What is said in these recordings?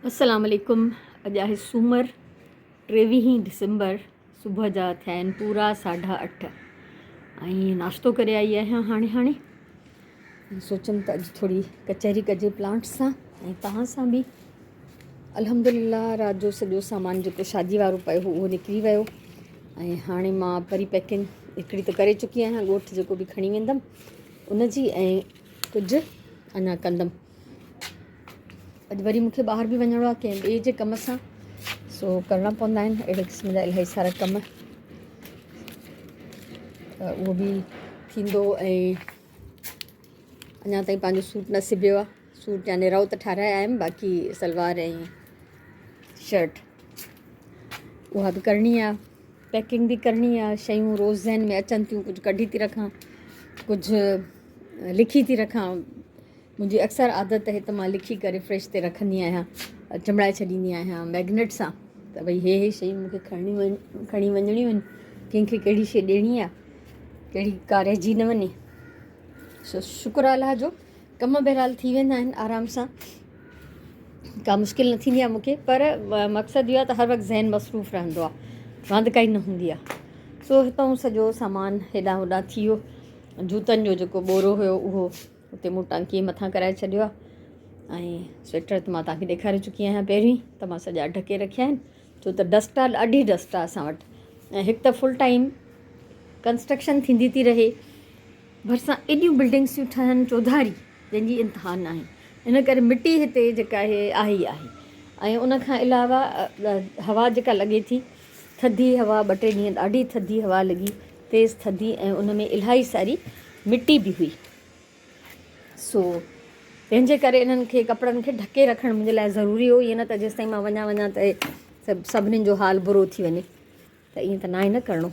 अस्सलाम वालेकुम। अॼु आहे सूमर 23 डिसंबर। सुबुह जा थिया आहिनि पूरा 8:30 ऐं नाश्तो करे आई आहियां हाणे सोचमि त अॼु थोरी कचहरी कजे प्लांट सां ऐं तव्हां सां बि। अल्हम्दुलिल्लाह राति जो सॼो सामान जेको शादी वारो पियो हो उहो निकिरी वियो ऐं हाणे मां वरी पैकिंग हिकिड़ी त करे चुकी आहियां, ॻोठु जेको बि खणी वेंदमि उनजी, ऐं कुझु अञा कंदमि। अॼु वरी मूंखे ॿाहिरि बि वञिणो आहे कंहिं ॿिए जे कम सां, सो करिणा पवंदा आहिनि अहिड़े क़िस्म जा इलाही सारा कम, त उहो बि थींदो। ऐं अञा ताईं पंहिंजो सूट न सिबियो आहे। सूट याने रओ त ठाराए आयमि, बाक़ी सलवार ऐं शर्ट उहा बि करणी आहे, पैकिंग बि करणी आहे। शयूं रोज़ ज़हन में अचनि थियूं, कुझु कढी थी रखां, कुझु लिखी थी रखां। मुंहिंजी अक्सर आदत आहे त मां लिखी करे फ्रिज ते रखंदी आहियां, चिमड़ाए छॾींदी आहियां मैग्नेट सां, त भई हे शयूं मूंखे खणी वञणियूं आहिनि, कंहिंखे कहिड़ी शइ ॾियणी आहे, कहिड़ी का रहिजी न वञे। सो शुक्र अलाह जो कम बहरहाल थी वेंदा आहिनि आराम सां, का मुश्किल न थींदी आहे मूंखे, पर मक़सदु इहो आहे त हर वक़्तु ज़हन मसरूफ़ रहंदो आहे, वांदि काई न हूंदी आहे। सो हितां सॼो सामान हेॾां होॾां थी वियो। जूतनि जो जेको बोरो हुयो उहो उते मूं टांकीअ मथां कराए छॾियो आहे, ऐं स्वेटर त मां तव्हांखे ॾेखारे चुकी आहियां पहिरीं, त मां सॼा ढके रखिया आहिनि, छो त डस्ट आहे, ॾाढी डस्ट आहे असां वटि। ऐं हिकु त फुल टाइम कंस्ट्रक्शन थींदी थी रहे, भरिसां एॾियूं बिल्डिंग्स थियूं ठहनि चौधारी, जंहिंजी इंतिहा न आहे। इन करे मिटी हिते जेका आहे ई आहे। ऐं उनखां अलावा हवा जेका लॻे थी, थधी हवा, 2-3 ॾींहं ॾाढी थधी हवा लॻी, तेज़ थधी, ऐं उन में इलाही सारी मिटी बि हुई। सो तंहिंजे करे इन्हनि खे कपिड़नि खे ढके रखणु मुंहिंजे लाइ ज़रूरी हो। ईअं न त जेसिताईं मां वञा त सभिनीनि जो हाल बुरो थी वञे, त ईअं त न आहे न करिणो।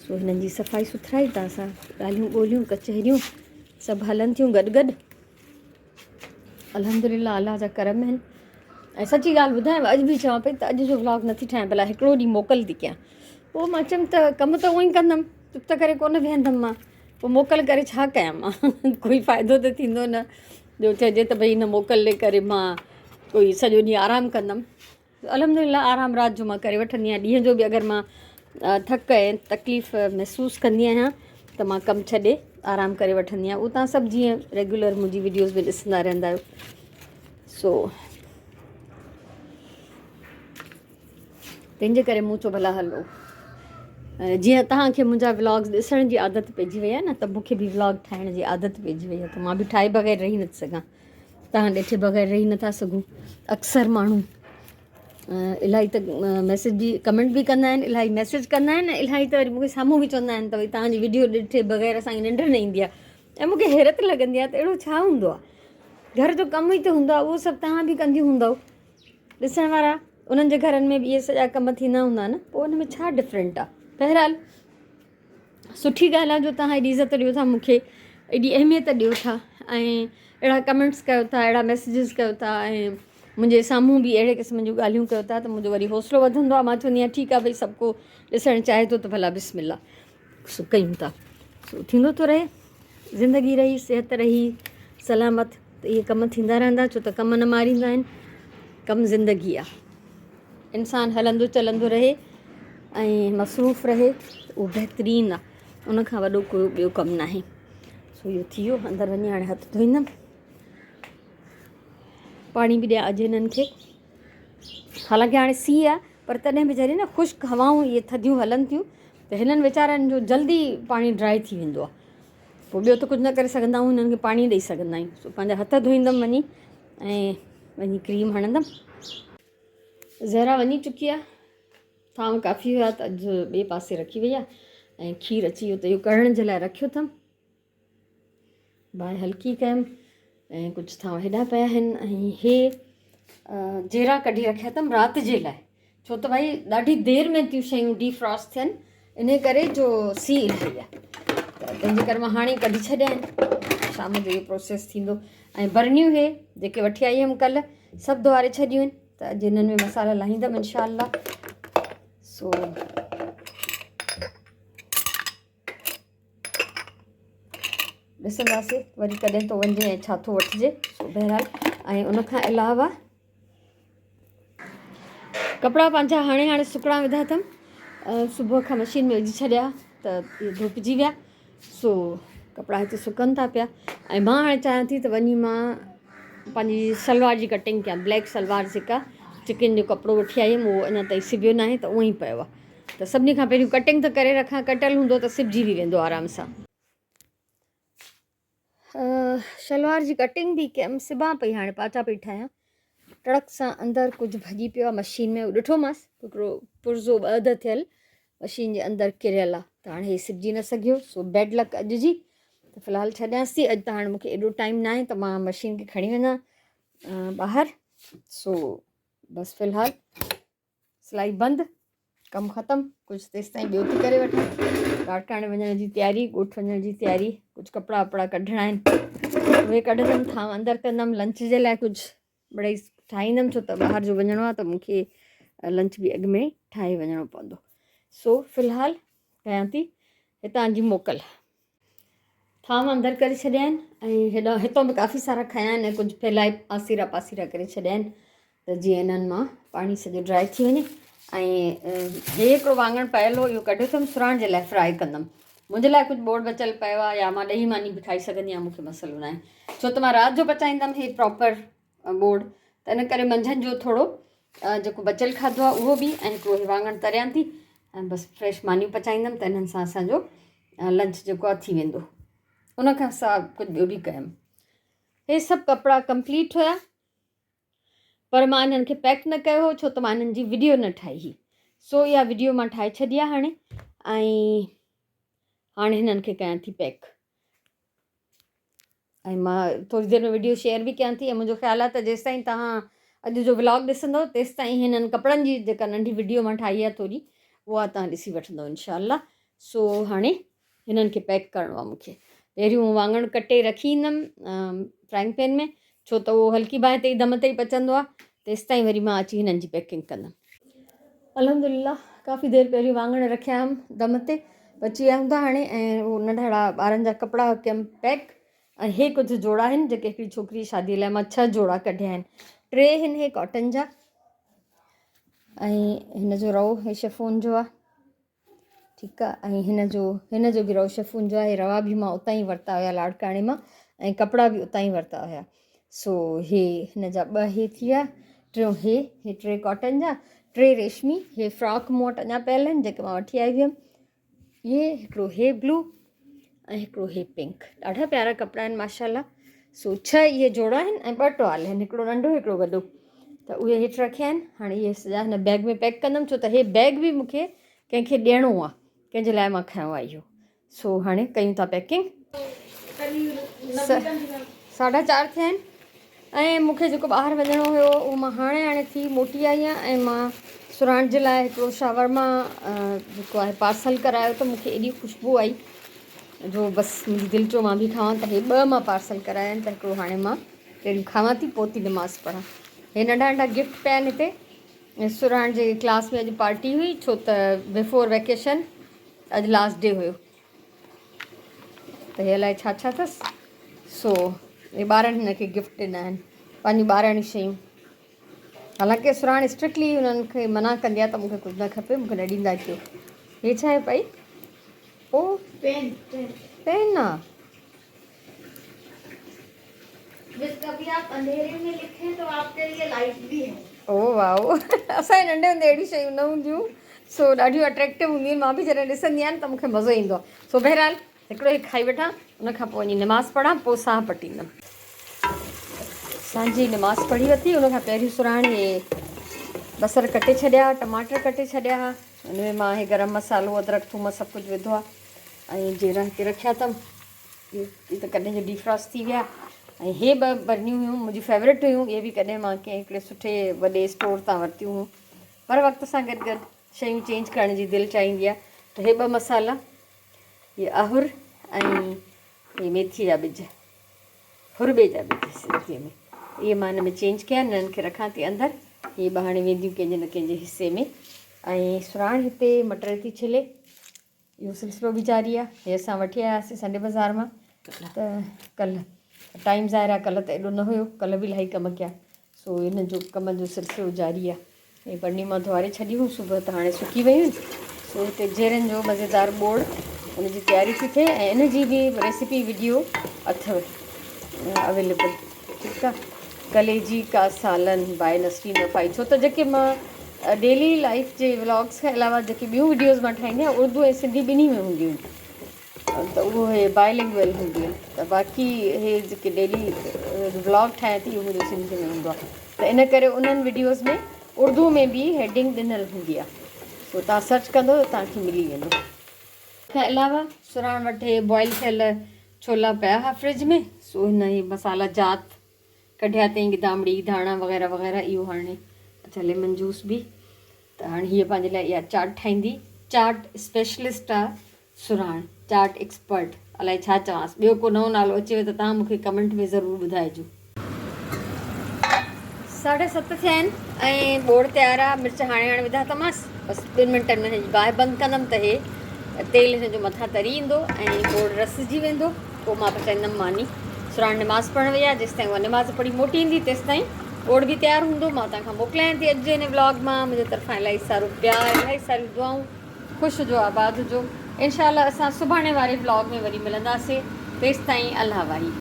सो हिननि जी सफ़ाई सुथराई त असां ॻाल्हियूं ॿोलियूं कचहरियूं सभु हलनि थियूं गॾु। अल्हम्दुलिल्लाह अलाह जा करम आहिनि। ऐं सची ॻाल्हि ॿुधायांव, अॼु बि चवां पई त अॼु जो व्लॉग नथी ठाहियां, भला हिकिड़ो ॾींहुं मोकल थी कयां। पोइ मां चयमि त कमु त उअं ई कंदमि, चुप त करे कोन वेहंदमि मां, पोइ मोकल करे छा कयां मां कोई फ़ाइदो त थींदो न। ॿियो चइजे त भई हिन मोकल जे करे मां कोई सॼो ॾींहुं आरामु कंदमि। अल्हम्दुलिल्लाह आराम राति जो मां करे वठंदी आहियां। ॾींहं जो बि अगरि मां थक ऐं तकलीफ़ महसूसु कंदी आहियां त मां कमु छॾे आराम करे वठंदी आहियां। उहो तव्हां सभु जीअं रेगुलर मुंहिंजी वीडियोज़ में ॾिसंदा रहंदा आहियो। सो तंहिंजे करे मूं चयो भला हलो, जीअं तव्हांखे मुंहिंजा व्लॉग्स ॾिसण जी आदत पइजी वई आहे न, त मूंखे बि व्लॉग ठाहिण जी आदत पइजी वई आहे, त मां बि ठाहे बग़ैर रही नथी सघां। तव्हां ॾिठे बग़ैर रही नथा सघूं। अक्सर माण्हू इलाही त मैसेज बि कमेंट बि कंदा आहिनि, इलाही मैसेज कंदा आहिनि, इलाही त वरी मूंखे साम्हूं बि चवंदा आहिनि त भई तव्हांजी वीडियो ॾिठे बग़ैर असांखे निंड न ईंदी आहे। ऐं मूंखे हैरत लॻंदी आहे त अहिड़ो छा हूंदो आहे, घर जो कमु ई त हूंदो आहे, उहो सभु तव्हां बि कंदी हूंदव, ॾिसण वारा उन्हनि जे घरनि में बि इहे सॼा कम थींदा हूंदा न, पोइ उन में छा डिफरेंट आहे। बहरहाल सुठी ॻाल्हि आहे जो तव्हां एॾी इज़त ॾियो था मूंखे, एॾी अहमियत ॾियो था, ऐं अहिड़ा कमेंट्स कयो था, अहिड़ा मैसेजिस कयो था, ऐं मुंहिंजे साम्हूं बि अहिड़े क़िस्म जूं ॻाल्हियूं कयो था, त मुंहिंजो वरी हौसलो वधंदो आहे। मां चवंदी आहियां ठीकु आहे भई, सभु को ॾिसणु चाहे थो त भला बिस्मिल्लाह, सो कयूं था। सो थींदो थो रहे, ज़िंदगी रही, सिहत रही, सलामत, त इहे कम थींदा रहंदा, छो त कम न मारींदा आहिनि। कमु ज़िंदगी आहे, इंसानु हलंदो चलंदो रहे ऐं मसरूफ़ रहे, उहो बहितरीनु आहे। उनखां वॾो कोई ॿियो कमु न आहे। सो इहो थी वियो, अंदरि वञी हाणे हथु धोईंदमि, पाणी बि ॾियां अॼु हिननि खे। हालांकि हाणे सीउ आहे, पर तॾहिं बि जॾहिं न ख़ुश्क हवाऊं इहे थधियूं हलनि थियूं, त हिननि वीचारनि जो जल्दी पाणी ड्राए थी वेंदो आहे। पोइ ॿियो त कुझु न करे सघंदा आहियूं, हिननि खे पाणी ॾेई सघंदा आहियूं। सो पंहिंजा हथ धोईंदमि वञी, ऐं वञी क्रीम हणंदमि। ज़हरा वञी चुकी आहे, थांव काफ़ी हुआ त अॼु ॿिए पासे रखी वई आहे, ऐं खीरु अची वियो त इहो कढ़ण जे लाइ रखियो अथमि। बाहि हल्की कयमि, ऐं कुझु थांव हेॾा पिया आहिनि, ऐं हे जीरा कढी रखिया अथमि राति जे लाइ, छो त भई ॾाढी देरि में थियूं शयूं डीफ्रॉस्ट थियनि, इन करे जो सीउ इलाही आहे, त तंहिंजे करे मां हाणे कढी छॾिया आहिनि। शाम जो इहो प्रोसेस थींदो। ऐं बरनियूं हे जेके वठी आई हुअमि कल्ह, सभु धोआरे छॾियूं आहिनि, त अॼु हिननि में मसाला लाहींदमि इंशाअल्लाह। सो ॾिसंदासीं वरी कॾहिं थो वञिजे ऐं छा थो वठिजे। सो बहरहाल, ऐं उनखां अलावा कपिड़ा पंहिंजा हाणे सुकणा विधा अथमि सुबुह खां मशीन में विझी छॾिया त इहे धोपिजी विया सो कपिड़ा हिते सुकनि था पिया ऐं मां हाणे चाहियां थी त वञी मां पंहिंजी सलवार जी कटिंग कयां ब्लैक सलवार जेका चिकन जो कपिड़ो वठी आई हुयमि उहो अञा ताईं सिबियो न आहे त उअं ई पियो आहे त सभिनी खां पहिरियों कटिंग त करे रखां कटियल हूंदो त सिबिजी बि वेंदो आराम सां सलवार जी कटिंग बि कयमि सिबां पई हाणे पाचा पई ठाहियां टड़क सां अंदरि कुझु भॼी पियो आहे मशीन में उहो ॾिठोमांसि हिकिड़ो पुर्ज़ो ॿध थियल मशीन जे अंदरि किरियल आहे त हाणे हे सिबिजी न सघियो सो बैड लक अॼु जी त फ़िलहालु छॾियांसि थी अॼु त हाणे मूंखे एॾो टाइम न आहे त मां मशीन खे खणी वञा ॿाहिरि सो बसि फ़िलहालु सिलाई बंदि कमु ख़तमु कुझु तेसिताईं ॿियो थी करे वठां ॾाॾकाणे वञण जी तयारी ॻोठु वञण जी तयारी कुझु कपिड़ा वपिड़ा कढणा आहिनि उहे कढंदमि थांव अंदरि कंदमि लंच जे लाइ कुझु मिड़ई ठाहींदमि छो त ॿाहिरि जो वञिणो आहे त मूंखे लंच बि अॻु में ठाहे वञिणो पवंदो सो फ़िलहालु कयां थी हितां जी मोकल थांव अंदरि करे छॾिया आहिनि ऐं हेॾा हितां बि काफ़ी सारा खयां आहिनि ऐं कुझु फैलाए पासीरा पासीरा करे छॾिया आहिनि त जीअं इन्हनि मां पाणी सॼो ड्राए थी वञे ऐं हे हिकिड़ो वाङणु पयल हो इहो कढियो अथमि सुराण जे लाइ फ्राए कंदमि मुंहिंजे लाइ कुझु बोड़ बचियल पियो आहे या मां ॾही मानी बि खाई सघंदी आहियां मूंखे मसइलो न आहे छो त मां राति जो पचाईंदमि हे प्रॉपर बोड़ त इन करे मंझंदि जो थोरो जेको बचियल खाधो आहे उहो बि ऐं हिकिड़ो हे वाङणु तरियां थी ऐं बसि फ्रेश मानियूं पचाईंदमि त इन्हनि सां असांजो लंच जेको आहे थी वेंदो उनखां सां कुझु ॿियो बि कयमि हे सभु कपिड़ा कंप्लीट हुया पर मां हिननि खे पैक न कयो हो छो त मां हिननि जी वीडियो न ठाही हुई सो इहा वीडियो मां ठाहे छॾी आहे हाणे ऐं हाणे हिननि खे कयां थी पैक ऐं मां थोरी देरि में वीडियो शेयर बि कयां थी ऐं मुंहिंजो ख़्यालु आहे त जेसिताईं तव्हां अॼु जो व्लॉग ॾिसंदव तेसिताईं हिननि कपिड़नि जी जेका नंढी वीडियो मां ठाही आहे थोरी उहा तव्हां ॾिसी वठंदव इनशाला सो हाणे हिननि खे पैक करिणो आहे मूंखे पहिरियों वाङणु कटे रखी ईंदमि फ्राइंग पैन में छो त उहो हल्की बाहि ते ई दम ते ई पचंदो आहे तेसिताईं वरी मां अची हिननि जी पैकिंग कंदमि अल्हम्दुलिल्लाह काफ़ी देरि पहिरियों वाङण रखिया हुअमि दम ते पची विया हूंदा हाणे ऐं उहो नंढड़ा ॿारनि जा कपिड़ा कयमि पैक ऐं हे कुझु जोड़ा आहिनि जेके हिकिड़ी छोकिरी शादीअ लाइ मां 6 जोड़ा कढिया आहिनि 3 आहिनि हे कॉटन जा ऐं हिन जो रओ हे शिफोन जो आहे ठीकु आहे ऐं हिन जो बि रओ शिफोन जो आहे हे रवा बि मां उतां ई वरिता हुया लाड़काणे मां ऐं कपिड़ा बि उतां ई वरिता हुया सो हे हिन जा 2 हे थी विया टियों हे 3 कॉटन जा 3 रेशमी हे फ्रॉक मूं वटि अञा पियल आहिनि जेके मां वठी आई हुयमि ये हिकिड़ो हे ब्लू ऐं हिकिड़ो हे पिंक ॾाढा प्यारा कपिड़ा आहिनि माशाल्लाह सो 6 इहे जोड़ा आहिनि ऐं 2 टुवाल आहिनि हिकिड़ो नंढो हिकिड़ो वॾो त उहे हेठि रखिया आहिनि हाणे इहे सॼा हिन बैग में पैक कंदमि छो त हे बैग बि मूंखे कंहिंखे ॾियणो आहे कंहिंजे लाइ मां खयों आहे इहो सो हाणे कयूं था पैकिंग 4:30 थिया आहिनि ऐं मूंखे जेको ॿाहिरि वञिणो हुयो उहो मां हाणे थी मोटी आई आहियां ऐं मां सुराण जे लाइ हिकिड़ो शावरमा जेको आहे पार्सल करायो त मूंखे एॾी ख़ुशबू आई जो बसि मुंहिंजी दिलि चयो मां बि खावां त हे 2 मां पार्सल कराया आहिनि त हिकिड़ो हाणे मां पहिरियों खावां थी पोइ थी नमाज़ पढ़ां हे नंढा नंढा गिफ्ट पिया आहिनि हिते सुराण जे क्लास में अॼु पार्टी हुई छो त बिफोर वेकेशन अॼु लास्ट डे हुयो त हे अलाए छा छा अथसि सो हे ॿारनि हिनखे गिफ्ट ॾिना आहिनि पंहिंजी ॿारनि शयूं हालांकि सुराण स्ट्रिक्टली हुननि खे मना कंदी आहे त मूंखे कुझु न खपे मूंखे न ॾींदा कयो हे छा आहे पई ओ पेन आहे कभी आप अंधेरे में लिखें तो आपके लिए लाइट भी है ओ वाओ असांजे नंढे हूंदे अहिड़ी शयूं न हूंदियूं सो ॾाढियूं अट्रैक्टिव हूंदियूं आहिनि मां बि जॾहिं ॾिसंदी आहियां त मूंखे मज़ो ईंदो आहे सो बहरहाल हिकिड़ो ही खाई वठां उनखां पोइ वञी नमाज़ पढ़ां पोइ साह पटींदमि सांझी नमाज़ पढ़ी वरिती उनखां पहिरियों सुराण इहे बसर कटे छॾिया टमाटर कटे छॾिया हुन में मां हे गरम मसालो अदरक थूम सभु कुझु विधो आहे ऐं जीरा हिते रखिया अथमि इहे त कॾहिं जो डिफ्रॉस्ट थी विया ऐं हे 2 बरनियूं हुयूं मुंहिंजी फेवरेट हुयूं इहे बि कॾहिं मां कंहिं हिकिड़े सुठे वॾे स्टोर तां वरितियूं हुयूं पर वक़्त सां गॾु गॾु शयूं चेंज करण जी दिलि चाहींदी आहे त हे 2 मसाला इहे अहुर ऐं इहे मेथी जा ॿिज हुरबे जा ॿिज सिंधीअ में इहे मां हिन में चेंज कया आहिनि हिननि खे रखां थी अंदरि इहे ॿ हाणे वेंदियूं कंहिंजे न कंहिंजे हिसे में ऐं सुराण हिते मटर थी छिले इहो सिलसिलो बि जारी आहे हे असां वठी आयासीं संडे बाज़ार मां त कल्ह टाइम ज़ाहिर आहे कल्ह त एॾो न हुयो कल्ह बि इलाही कमु कया सो हिन जो कम जो सिलसिलो जारी आहे हे बर्नी मां धुआरे छॾियूं सुबुह त हाणे सुकी वियूं। सो हिते जेरनि जो मज़ेदार बोड़ हुनजी तयारी थी थिए ऐं इन जी बि रेसिपी वीडियो अथव अवेलेबल। ठीकु आहे। कलेजी का सालन बाय नसरीन वफ़ाई। छो त जेके मां डेली लाइफ जे व्लॉग्स खां अलावा जेके ॿियूं वीडियोज़ मां ठाहींदी आहियां उर्दू ऐं सिंधी ॿिन्ही में हूंदियूं आहिनि, त उहो हे बायलिंगुअल हूंदियूं आहिनि। त बाक़ी हे जेके डेली व्लॉग ठाहियां थी उहो मुंहिंजो सिंधी में हूंदो आहे, त इन करे उन्हनि वीडियोज़ में उर्दू में बि हेडिंग ॾिनल हूंदी आहे। सो तव्हां सर्च कंदो त तव्हांखे मिली वेंदो। खां अलावा सुराण वटि हे बॉइल थियल छोला पिया हुआ फ्रिज में। सो हिन ई मसाला जात कढिया अथई, गिदामड़ी धाणा वग़ैरह वग़ैरह। इहो हाणे अच्छा लेमन जूस बि। त हाणे हीअ पंहिंजे लाइ इहा चाट ठाहींदी। चाट स्पेशलिस्ट आहे सुराण, चाट एक्सपर्ट, अलाए छा चवांसि, ॿियो को नओं नालो अचेव त तव्हां मूंखे कमेंट में ज़रूरु ॿुधाइजो। 7:30 थिया आहिनि ऐं बोड़ तयारु आहे। मिर्च हाणे विधा त मांसि, बसि 2 मिंटनि में बाहि बंदि कंदमि त हे तेल हिन जो मथां तरी ईंदो ऐं बोड़ रसिजी वेंदो। पोइ मां पचाईंदमि मानी। सुराण निमाज़ पढ़णु वई आहे, जेसिताईं उहा निमाज़ पढ़ी मोटी ईंदी तेसिताईं बोड़ बि तयारु हूंदो। मां तव्हांखां मोकिलियां थी अॼु जे हिन व्लॉग मां मुंहिंजे तरफ़ां इलाही सारो प्यार, इलाही सारियूं दुआऊं। ख़ुशि हुजो, आबाद हुजो। इनशाला असां सुभाणे वारे व्लॉग में वरी मिलंदासीं। तेसिताईं अल्लाह वाही।